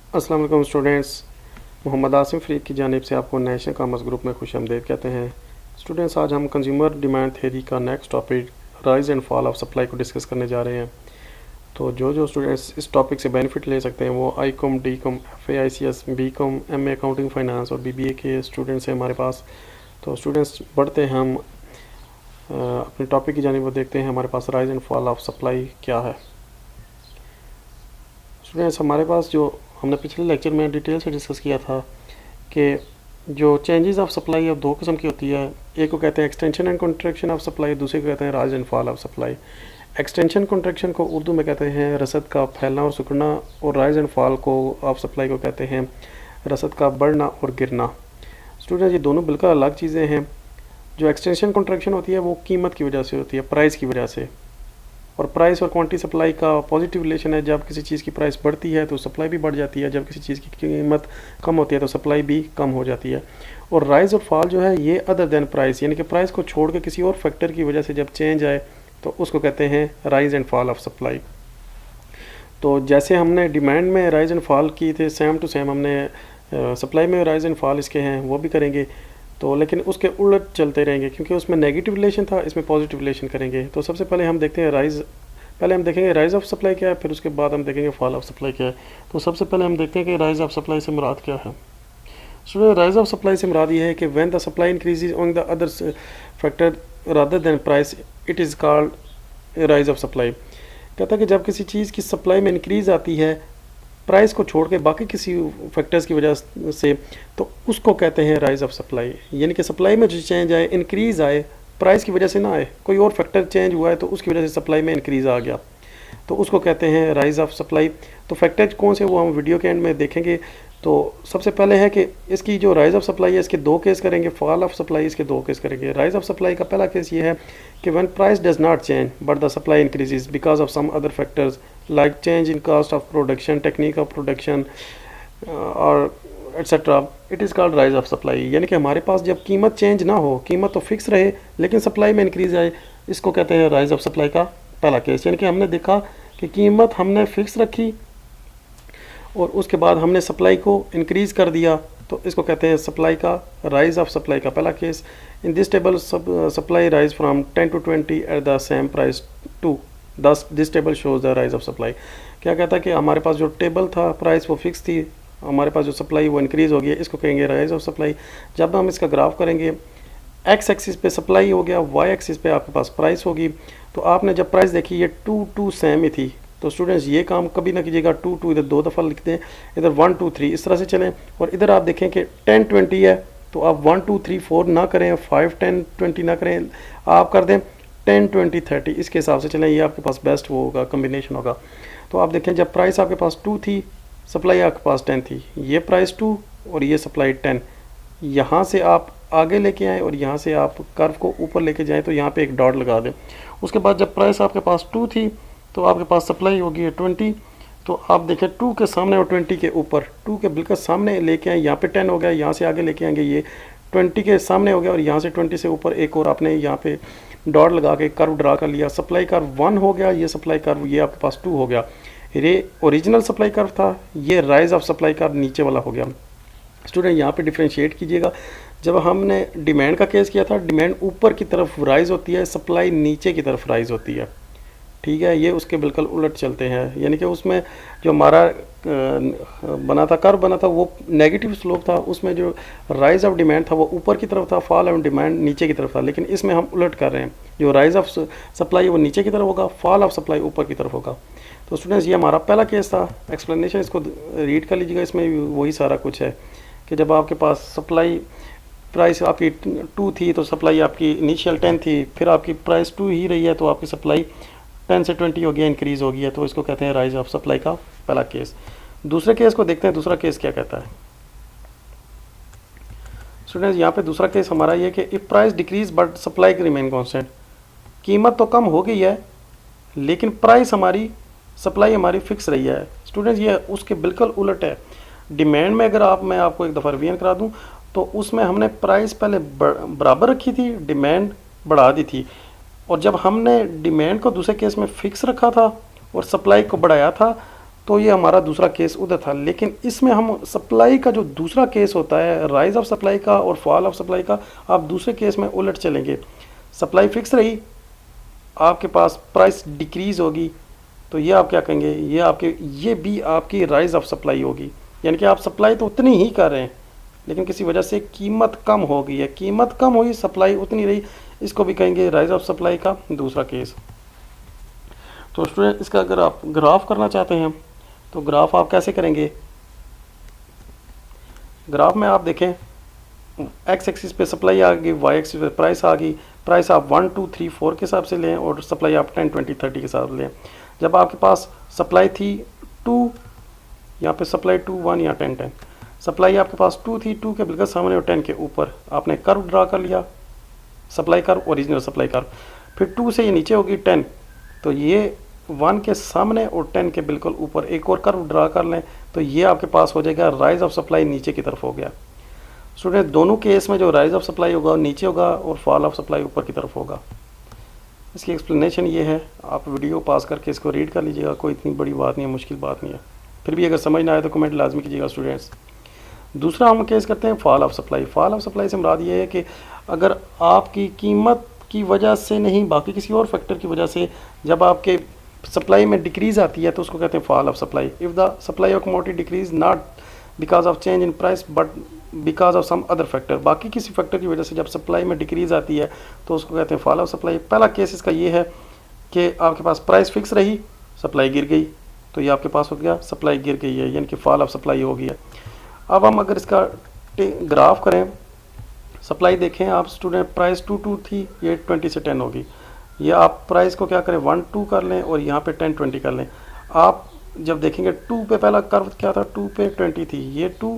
अस्सलाम वालेकुम स्टूडेंट्स, मोहम्मद आसिम फ़रीद की जानिब से आपको नेशनल कॉमर्स ग्रुप में खुशामदीद कहते हैं। स्टूडेंट्स, आज हम कंज्यूमर डिमांड थ्योरी का next topic rise and fall of supply को डिस्कस करने जा रहे हैं। तो जो स्टूडेंट्स इस टॉपिक से बेनिफिट ले सकते हैं वो I com, D com, FAICS, BCom, MA accounting finance और BBA के स्टूडेंट्स हैं हमारे पास। तो स्टूडेंट्स बढ़ते हैं हम अपने टॉपिक की जानिब, वो देखते हैं हमारे पास rise and fall of supply क्या है। स्टूडेंट्स, हमारे पास जो हमने पिछले लेक्चर में डिटेल से डिस्कस किया था कि जो चेंजेस ऑफ सप्लाई अब दो किस्म की होती है। एक को कहते हैं extension and contraction of supply, दूसरे को कहते हैं rise and fall of supply. Extension contraction को उर्दू में कहते हैं रसद का फैलना और सिकुड़ना, और राइज एंड फॉल को ऑफ सप्लाई को कहते हैं रसद का बढ़ना और गिरना। स्टूडेंट, ये दोनों बिल्कुल अलग चीज़ें हैं। जो एक्सटेंशन कॉन्ट्रैक्शन होती है वो कीमत की वजह से होती है, प्राइस की वजह से, और प्राइस और क्वांटिटी सप्लाई का पॉजिटिव रिलेशन है। जब किसी चीज़ की प्राइस बढ़ती है तो सप्लाई भी बढ़ जाती है, जब किसी चीज़ की कीमत कम होती है तो सप्लाई भी कम हो जाती है। और राइज और फॉल जो है ये अदर देन प्राइस, यानी कि प्राइस को छोड़ के किसी और फैक्टर की वजह से जब चेंज आए तो उसको कहते हैं rise and fall of supply. तो जैसे हमने डिमांड में राइज एंड फॉल की थे, सेम टू सेम हमने सप्लाई में राइज एंड फॉल इसके हैं वो भी करेंगे। तो लेकिन उसके उलट चलते रहेंगे, क्योंकि उसमें नेगेटिव रिलेशन था, इसमें पॉजिटिव रिलेशन करेंगे। तो सबसे पहले हम देखते हैं पहले हम देखेंगे राइज ऑफ सप्लाई क्या है, फिर उसके बाद हम देखेंगे फॉल ऑफ सप्लाई क्या है। तो सबसे पहले हम देखते हैं कि राइज ऑफ सप्लाई से मुराद क्या है। स्टूडेंट, राइज ऑफ सप्लाई से मुराद ये है कि when the supply increases on the other factor rather than price, it is called rise of supply. कहता है कि जब किसी चीज़ की सप्लाई में इंक्रीज आती है प्राइस को छोड़ के बाकी किसी फैक्टर्स की वजह से, तो उसको कहते हैं राइज ऑफ सप्लाई। यानी कि सप्लाई में जो चेंज आए, इंक्रीज आए, प्राइस की वजह से ना आए, कोई और फैक्टर चेंज हुआ है तो उसकी वजह से सप्लाई में इंक्रीज आ गया, तो उसको कहते हैं राइज ऑफ सप्लाई। तो फैक्टर कौन से वो हम वीडियो के एंड में देखेंगे। तो सबसे पहले है कि इसकी जो राइज ऑफ सप्लाई है इसके दो केस करेंगे, फॉल ऑफ सप्लाई इसके दो केस करेंगे। राइज ऑफ सप्लाई का पहला केस ये है कि when price does not change but the supply increases because of some other factors like change in cost of production, technique of production और etcetera, it is called rise of supply. यानी कि हमारे पास जब कीमत change ना हो, कीमत तो फिक्स रहे लेकिन सप्लाई में इंक्रीज आए, इसको कहते हैं राइज ऑफ सप्लाई का पहला केस। यानी कि हमने देखा कि कीमत हमने फिक्स रखी और उसके बाद हमने सप्लाई को इंक्रीज़ कर दिया, तो इसको कहते हैं सप्लाई का राइज ऑफ सप्लाई का पहला case. In this table supply rise from 10 to 20 at the same price to, thus this table shows the rise of supply. क्या कहता है कि हमारे पास जो टेबल था प्राइस वो फिक्स थी, हमारे पास जो सप्लाई वो इंक्रीज़ हो गई, इसको कहेंगे राइज ऑफ सप्लाई। जब हम इसका ग्राफ करेंगे, एक्स एक्सिस पे सप्लाई हो गया, वाई एक्सिस पे आपके पास प्राइस होगी। तो आपने जब प्राइस देखी ये 2 सेम ही थी, तो स्टूडेंट्स ये काम कभी ना कीजिएगा 2 इधर दो दफ़ा लिख दें, इधर 1 2 3 इस तरह से चलें। और इधर आप देखें कि 10 20 है, तो आप 1 2 3 4 ना करें, 5 10 20 ना करें, आप कर दें 10 20 30, इसके हिसाब से चलें, ये आपके पास बेस्ट वो होगा, कम्बिनेशन होगा। तो आप देखें जब प्राइस आपके पास 2 थी, सप्लाई आपके पास 10 थी, ये प्राइस 2 और ये सप्लाई 10। यहाँ से आप आगे लेके आएँ और यहाँ से आप कर्व को ऊपर लेके जाएँ, तो यहाँ पे एक डॉट लगा दें। उसके बाद जब प्राइस आपके पास 2 थी तो आपके पास सप्लाई होगी 20। तो आप देखें 2 के सामने और 20 के ऊपर, 2 के बिल्कुल सामने लेके आए, यहाँ पे 10 हो गया, यहाँ से आगे लेके आएंगे ये 20 के सामने हो गया, और यहाँ से 20 से ऊपर एक और आपने यहाँ पे डॉट लगा के कर्व ड्रा कर लिया। सप्लाई कर्व 1 हो गया, ये सप्लाई कर्व ये आपके पास 2 हो गया। ये ओरिजिनल सप्लाई कर्व था, ये राइज ऑफ सप्लाई कर्व नीचे वाला हो गया। स्टूडेंट, यहाँ पे डिफ्रेंशिएट कीजिएगा। जब हमने डिमांड का केस किया था, डिमांड ऊपर की तरफ राइज होती है, सप्लाई नीचे की तरफ राइज होती है, ठीक है। ये उसके बिल्कुल उलट चलते हैं, यानी कि उसमें जो हमारा बना था, कर्व बना था, वो नेगेटिव स्लोप था, उसमें जो राइज ऑफ डिमांड था वो ऊपर की तरफ था, फॉल ऑफ डिमांड नीचे की तरफ था। लेकिन इसमें हम उलट कर रहे हैं, जो राइज ऑफ सप्लाई वो नीचे की तरफ होगा, फॉल ऑफ सप्लाई ऊपर की तरफ होगा। तो स्टूडेंट्स, ये हमारा पहला केस था। एक्सप्लेनेशन इसको रीड कर लीजिएगा, इसमें वही सारा कुछ है कि जब आपके पास सप्लाई प्राइस आपकी 2 थी तो सप्लाई आपकी इनिशियल 10 थी, फिर आपकी प्राइस 2 ही रही है तो आपकी सप्लाई 10 से 20 हो गया, इंक्रीज़ हो गई है, तो इसको कहते हैं राइज ऑफ सप्लाई का पहला केस। दूसरे केस को देखते हैं, दूसरा केस क्या कहता है। स्टूडेंट्स, यहाँ पे दूसरा केस हमारा ये कि if price decrease but supply remain constant, कीमत तो कम हो गई है लेकिन प्राइस हमारी, सप्लाई हमारी फिक्स रही है। स्टूडेंट्स, ये उसके बिल्कुल उलट है। डिमांड में अगर मैं आपको एक दफ़ा रिवीजन करा दूँ तो उसमें हमने प्राइस पहले बराबर रखी थी, डिमांड बढ़ा दी थी, और जब हमने डिमांड को दूसरे केस में फिक्स रखा था और सप्लाई को बढ़ाया था तो ये हमारा दूसरा केस उधर था। लेकिन इसमें हम सप्लाई का जो दूसरा केस होता है, राइज ऑफ सप्लाई का और फॉल ऑफ सप्लाई का, आप दूसरे केस में उलट चलेंगे। सप्लाई फिक्स रही, आपके पास प्राइस डिक्रीज होगी, तो ये आप क्या कहेंगे, ये भी आपकी राइज ऑफ सप्लाई होगी। यानी कि आप सप्लाई तो उतनी ही कर रहे हैं लेकिन किसी वजह से कीमत कम हो गई है, कीमत कम हुई, सप्लाई उतनी रही, इसको भी कहेंगे राइज ऑफ सप्लाई का दूसरा केस। तो स्टूडेंट, इसका अगर आप ग्राफ करना चाहते हैं तो ग्राफ आप कैसे करेंगे। ग्राफ में आप देखें, एक्स एक्सिस पे सप्लाई आ गई, वाई एक्सिस पे प्राइस आ गई। प्राइस आप 1 2 3 4 के हिसाब से लें और सप्लाई आप 10 20 30 के हिसाब से लें। जब आपके पास सप्लाई थी 2, यहाँ पे सप्लाई 2 1 या 10 10, सप्लाई आपके पास 2 थी, 2 के बिल्कुल सामने और 10 के ऊपर आपने कर्व ड्रा कर लिया, supply curve, original supply curve. फिर 2 से ये नीचे होगी 10, तो ये 1 के सामने और 10 के बिल्कुल ऊपर एक और कर्व ड्रा कर लें, तो ये आपके पास हो जाएगा राइज ऑफ सप्लाई नीचे की तरफ हो गया। स्टूडेंट, दोनों केस में जो राइज ऑफ सप्लाई होगा नीचे होगा और फॉल ऑफ सप्लाई ऊपर की तरफ होगा। इसकी एक्सप्लेनेशन ये है, आप वीडियो पास करके इसको रीड कर लीजिएगा, कोई इतनी बड़ी बात नहीं है, मुश्किल बात नहीं है। फिर भी अगर समझ ना आए तो कमेंट लाजमी कीजिएगा स्टूडेंट्स। दूसरा हम केस करते हैं fall of supply. Fall of supply से मुराद ये है कि अगर आपकी कीमत की वजह से नहीं, बाकी किसी और फैक्टर की वजह से जब आपके सप्लाई में डिक्रीज आती है तो उसको कहते हैं fall of supply. If the supply of commodity decrease not because of change in price but because of some other factor, बाकी किसी फैक्टर की वजह से जब सप्लाई में डिक्रीज आती है तो उसको कहते हैं फॉल ऑफ सप्लाई। पहला केस इसका ये है कि आपके पास प्राइस फिक्स रही, सप्लाई गिर गई, तो ये आपके पास हो गया सप्लाई गिर गई है, यानी कि फॉल ऑफ सप्लाई हो गई है। अब हम अगर इसका ग्राफ करें, सप्लाई देखें आप स्टूडेंट, प्राइस 2 2 थी, ये 20 से 10 होगी। ये आप प्राइस को क्या करें, 1 2 कर लें और यहाँ पे 10 20 कर लें। आप जब देखेंगे 2 पे पहला कर्व क्या था, 2 पे 20 थी, ये 2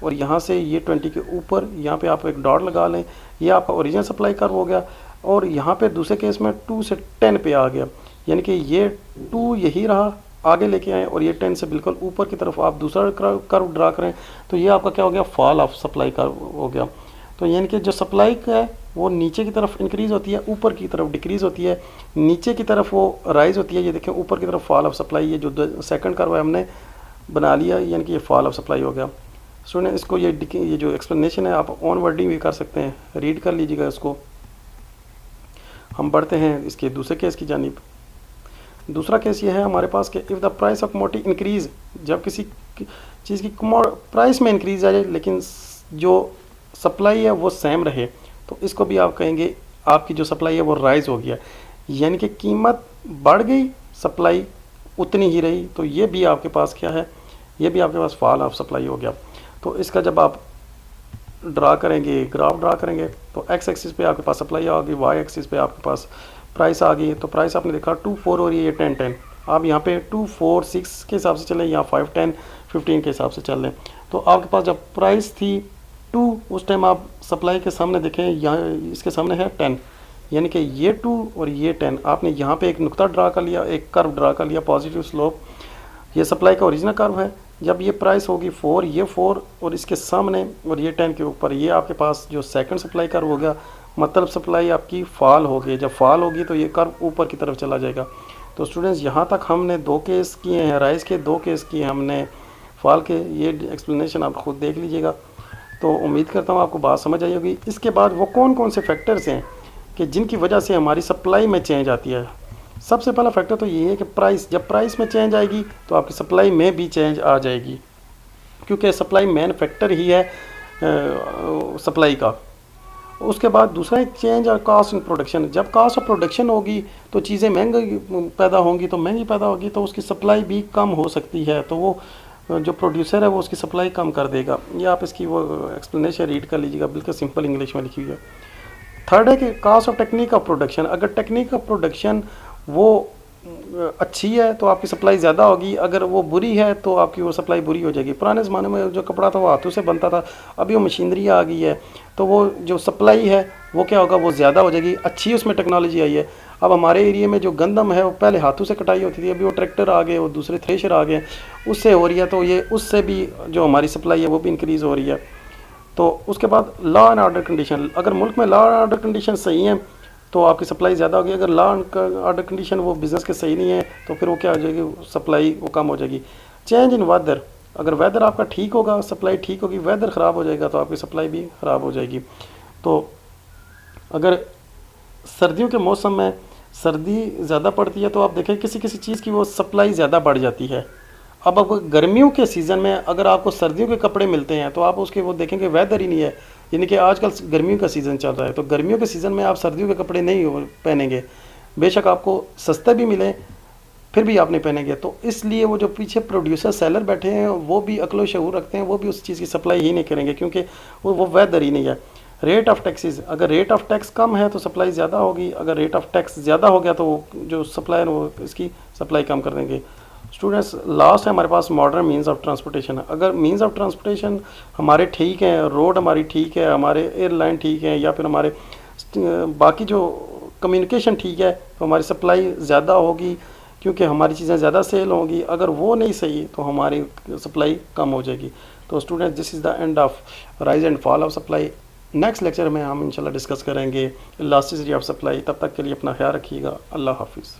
और यहाँ से ये 20 के ऊपर यहाँ पे आप एक डॉट लगा लें, ये आपका ओरिजिनल सप्लाई कर्व हो गया। और यहाँ पे दूसरे केस में 2 से 10 पे आ गया, यानी कि ये 2 यही रहा, आगे लेके आए और ये 10 से बिल्कुल ऊपर की तरफ आप दूसरा कर्व ड्रा करें, तो ये आपका क्या हो गया, फॉल ऑफ सप्लाई कर्व हो गया। तो यानी कि जो सप्लाई का है वो नीचे की तरफ इंक्रीज होती है, ऊपर की तरफ डिक्रीज होती है, नीचे की तरफ वो राइज होती है। ये देखें ऊपर की तरफ फॉल ऑफ सप्लाई, ये जो सेकंड कर्व है हमने बना लिया, यानी कि ये फॉल ऑफ सप्लाई हो गया। स्टूडेंट, इसको ये जो एक्सप्लेनेशन है आप ऑन वर्डिंग भी कर सकते हैं, रीड कर लीजिएगा इसको। हम बढ़ते हैं इसके दूसरे केस की जानिब। दूसरा केस ये है हमारे पास कि if the price of commodity increase, जब किसी चीज़ की प्राइस में इंक्रीज आ जाए लेकिन जो सप्लाई है वो सेम रहे, तो इसको भी आप कहेंगे आपकी जो सप्लाई है वो राइज हो गया, यानी कि कीमत बढ़ गई, सप्लाई उतनी ही रही, तो ये भी आपके पास क्या है, ये भी आपके पास फॉल ऑफ सप्लाई हो गया। तो इसका जब आप ड्रा करेंगे, ग्राफ ड्रा करेंगे, तो एक्स एक्सिस पे आपके पास सप्लाई आ गई, वाई एक्सिस पे आपके पास प्राइस आ गई। तो प्राइस आपने देखा 2 4 और ये 10 10, आप यहाँ पे 2 4 6 के हिसाब से चलें या 5 10 15 के हिसाब से चल लें। तो आपके पास जब प्राइस थी 2, उस टाइम आप सप्लाई के सामने देखें, यहाँ इसके सामने है 10, यानी कि ये 2 और ये 10, आपने यहाँ पे एक नुक्ता ड्रा कर लिया, एक कर्व ड्रा कर लिया, पॉजिटिव स्लोप, ये सप्लाई का ओरिजिनल कर्व है। जब ये प्राइस होगी 4, ये 4 और इसके सामने और ये 10 के ऊपर, ये आपके पास जो सेकंड सप्लाई कर्व हो गया, मतलब सप्लाई आपकी फॉल हो गई। जब फॉल होगी तो ये कर्व ऊपर की तरफ चला जाएगा। तो स्टूडेंट्स, यहाँ तक हमने 2 केस किए हैं राइज के, 2 केस किए हमने फॉल के। ये एक्सप्लेनेशन आप खुद देख लीजिएगा। तो उम्मीद करता हूँ आपको बात समझ आई होगी। इसके बाद वो कौन कौन से फैक्टर्स हैं कि जिनकी वजह से हमारी सप्लाई में चेंज आती है। सबसे पहला फैक्टर तो ये है कि प्राइस, जब प्राइस में चेंज आएगी तो आपकी सप्लाई में भी चेंज आ जाएगी, क्योंकि सप्लाई मेन फैक्टर ही है सप्लाई का। उसके बाद दूसरा एक चेंज और कास्ट इन प्रोडक्शन। जब कास्ट ऑफ प्रोडक्शन होगी तो चीज़ें महंगी पैदा होंगी, तो महंगी पैदा होगी तो उसकी सप्लाई भी कम हो सकती है, तो वो जो प्रोड्यूसर है वो उसकी सप्लाई कम कर देगा। ये आप इसकी वो एक्सप्लेनेशन रीड कर लीजिएगा, बिल्कुल सिंपल इंग्लिश में लिखी हुई है। थर्ड है कि cost of technique of production. अगर टेक्निक ऑफ प्रोडक्शन वो अच्छी है तो आपकी सप्लाई ज़्यादा होगी, अगर वो बुरी है तो आपकी वो सप्लाई बुरी हो जाएगी। पुराने ज़माने में जो कपड़ा था वो हाथों से बनता था, अभी वो मशीनरी आ गई है, तो वो जो सप्लाई है वो क्या होगा, वो ज़्यादा हो जाएगी, अच्छी उसमें टेक्नोलॉजी आई है। अब हमारे एरिया में जो गंदम है वो पहले हाथों से कटाई होती थी, अभी वो ट्रैक्टर आ गए और दूसरे थ्रेशर आ गए, उससे हो रही है, तो ये उससे भी जो हमारी सप्लाई है वो भी इंक्रीज़ हो रही है। तो उसके बाद लॉ एंड ऑर्डर कंडीशन। अगर मुल्क में लॉ एंड ऑर्डर कंडीशन सही है तो आपकी सप्लाई ज़्यादा होगी, अगर लॉ एंड ऑर्डर कंडीशन वो बिज़नेस के सही नहीं है तो फिर वो क्या हो जाएगी, सप्लाई वो कम हो जाएगी। चेंज इन वेदर, अगर वेदर आपका ठीक होगा सप्लाई ठीक होगी, वेदर ख़राब हो जाएगा तो आपकी सप्लाई भी ख़राब हो जाएगी। तो अगर सर्दियों के मौसम में सर्दी ज़्यादा पड़ती है तो आप देखें किसी किसी चीज़ की वो सप्लाई ज़्यादा बढ़ जाती है। अब गर्मियों के सीज़न में अगर आपको सर्दियों के कपड़े मिलते हैं तो आप उसके वो देखेंगे वेदर ही नहीं है, यानी कि आजकल गर्मियों का सीज़न चल रहा है तो गर्मियों के सीज़न में आप सर्दियों के कपड़े नहीं पहनेंगे, बेशक आपको सस्ते भी मिले फिर भी आप नहीं पहनेंगे। तो इसलिए वो जो पीछे प्रोड्यूसर सेलर बैठे हैं वो भी अक्लो शऊर रखते हैं, वो भी उस चीज़ की सप्लाई ही नहीं करेंगे क्योंकि वो वेदर ही नहीं है। रेट ऑफ टैक्सेस, अगर रेट ऑफ टैक्स कम है तो सप्लाई ज़्यादा होगी, अगर रेट ऑफ टैक्स ज़्यादा हो गया तो जो सप्लायर वो इसकी सप्लाई कम कर देंगे। स्टूडेंट्स लास्ट है हमारे पास मॉडर्न मीन्स ऑफ ट्रांसपोर्टेशन। अगर मीन्स ऑफ ट्रांसपोर्टेशन हमारे ठीक हैं, रोड हमारी ठीक है, हमारे एयरलाइन ठीक है, या फिर हमारे बाकी जो कम्युनिकेशन ठीक है तो हमारी सप्लाई ज़्यादा होगी क्योंकि हमारी चीज़ें ज़्यादा सेल होंगी। अगर वो नहीं सही तो हमारी सप्लाई कम हो जाएगी। तो students this is the end of rise and fall of supply. Next lecture में हम इंशाल्लाह डिस्कस करेंगे इलास्टिसिटी ऑफ सप्लाई। तब तक के लिए अपना ख्याल रखिएगा। अल्लाह हाफिज़।